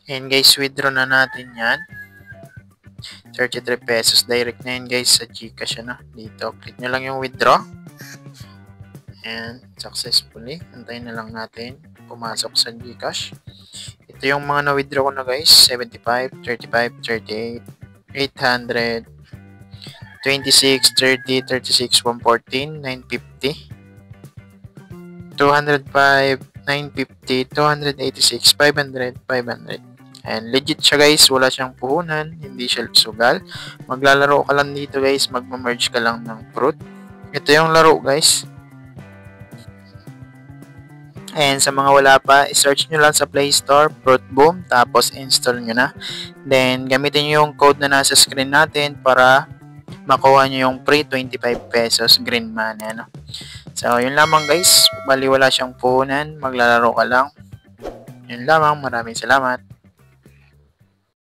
And guys, withdraw na natin yan. 33 pesos. Direct na yun guys sa Gcash. Dito, click nyo lang yung withdraw. And successfully. Antayin na lang natin pumasok sa Gcash. Ito yung mga na-withdraw ko na guys. 75, 35, 38, 800, 26, 30, 36, 114, 950, 205, 950, 286, 500, 500. And legit siya guys, wala siyang puhunan, hindi siya sugal. Maglalaro ka lang dito guys, magma-merge ka lang ng fruit. Ito yung laro guys. And sa mga wala pa, search nyo lang sa Play Store, Fruit Boom, tapos install nyo na. Then gamitin nyo yung code na nasa screen natin para makuha nyo yung free 25 pesos green money. So yun lamang guys, bali wala siyang puhunan, maglalaro ka lang. Yun lamang, maraming salamat.